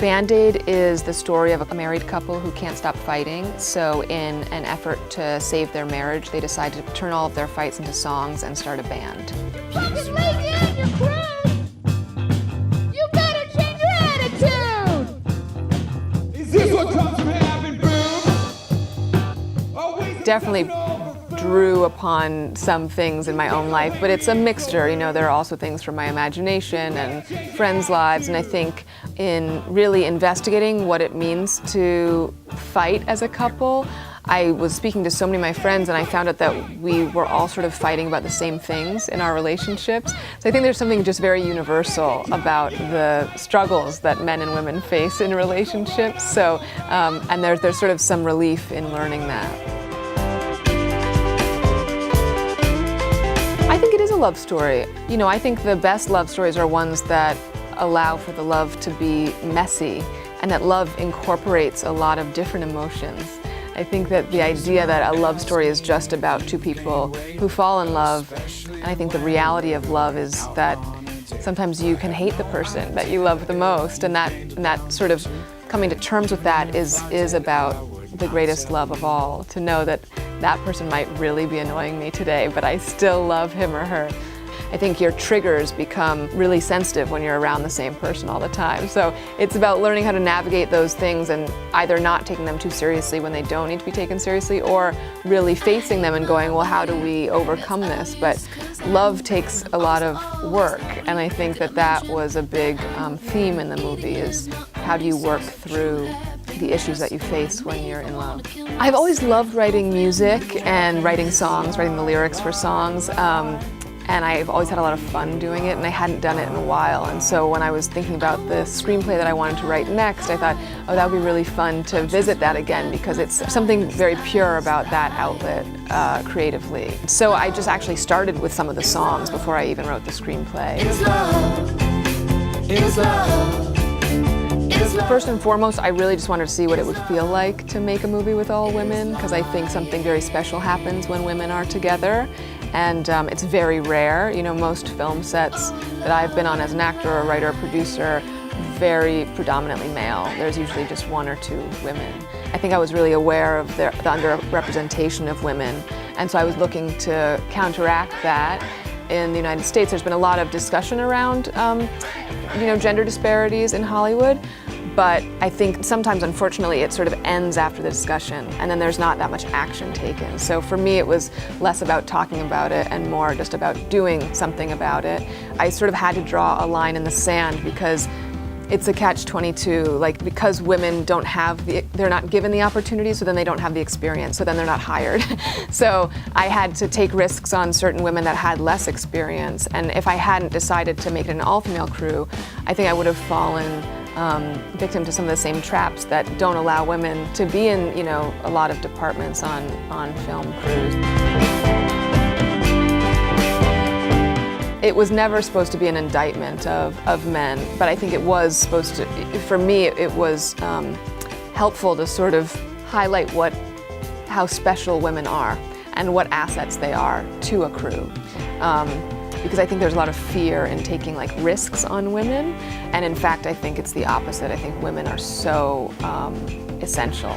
Band-Aid is the story of a married couple who can't stop fighting. So in an effort to save their marriage, they decide to turn all of their fights into songs and start a band. Fucking lazy and you're crude! You better change your attitude! Is this what comes from having boobs? Definitely drew upon some things in my own life, but it's a mixture. You know, there are also things from my imagination and friends' lives, and I think in really investigating what it means to fight as a couple, I was speaking to so many of my friends and I found out that we were all sort of fighting about the same things in our relationships. So I think there's something just very universal about the struggles that men and women face in relationships. So, and there's sort of some relief in learning that. I think it is a love story. You know, I think the best love stories are ones that allow for the love to be messy and that love incorporates a lot of different emotions. I think that the idea that a love story is just about two people who fall in love, and I think the reality of love is that sometimes you can hate the person that you love the most, and that sort of coming to terms with that is about the greatest love of all, to know that that person might really be annoying me today, but I still love him or her. I think your triggers become really sensitive when you're around the same person all the time. So it's about learning how to navigate those things and either not taking them too seriously when they don't need to be taken seriously, or really facing them and going, well, how do we overcome this? But love takes a lot of work, and I think that was a big theme in the movie, is how do you work through the issues that you face when you're in love. I've always loved writing music and writing songs, writing the lyrics for songs. And I've always had a lot of fun doing it, and I hadn't done it in a while. And so when I was thinking about the screenplay that I wanted to write next, I thought, oh, that would be really fun to visit that again, because it's something very pure about that outlet creatively. So I just actually started with some of the songs before I even wrote the screenplay. It's love. It's love. First and foremost, I really just wanted to see what it would feel like to make a movie with all women, because I think something very special happens when women are together, and it's very rare. You know, most film sets that I've been on as an actor or writer or producer, very predominantly male. There's usually just one or two women. I think I was really aware of the underrepresentation of women, and so I was looking to counteract that. In the United States, there's been a lot of discussion around gender disparities in Hollywood, but I think sometimes, unfortunately, it sort of ends after the discussion, and then there's not that much action taken. So for me, it was less about talking about it and more just about doing something about it. I sort of had to draw a line in the sand, because it's a catch-22, like, because women they're not given the opportunity, so then they don't have the experience, so then they're not hired. So I had to take risks on certain women that had less experience, and if I hadn't decided to make it an all-female crew, I think I would have fallen victim to some of the same traps that don't allow women to be in, a lot of departments on film crews. It was never supposed to be an indictment of men, but I think it was supposed to, for me, it was helpful to sort of highlight how special women are and what assets they are to a crew. Because I think there's a lot of fear in taking risks on women, and in fact I think it's the opposite. I think women are so essential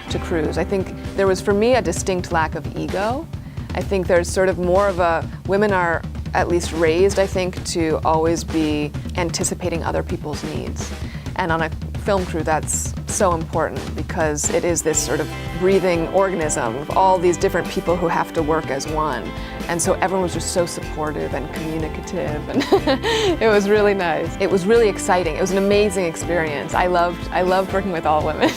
to crews. I think there was, for me, a distinct lack of ego. I think there's sort of more of women are at least raised, I think, to always be anticipating other people's needs. And on a film crew, that's so important, because it is this sort of breathing organism of all these different people who have to work as one. And so everyone was just so supportive and communicative, and it was really nice. It was really exciting. It was an amazing experience. I loved working with all women.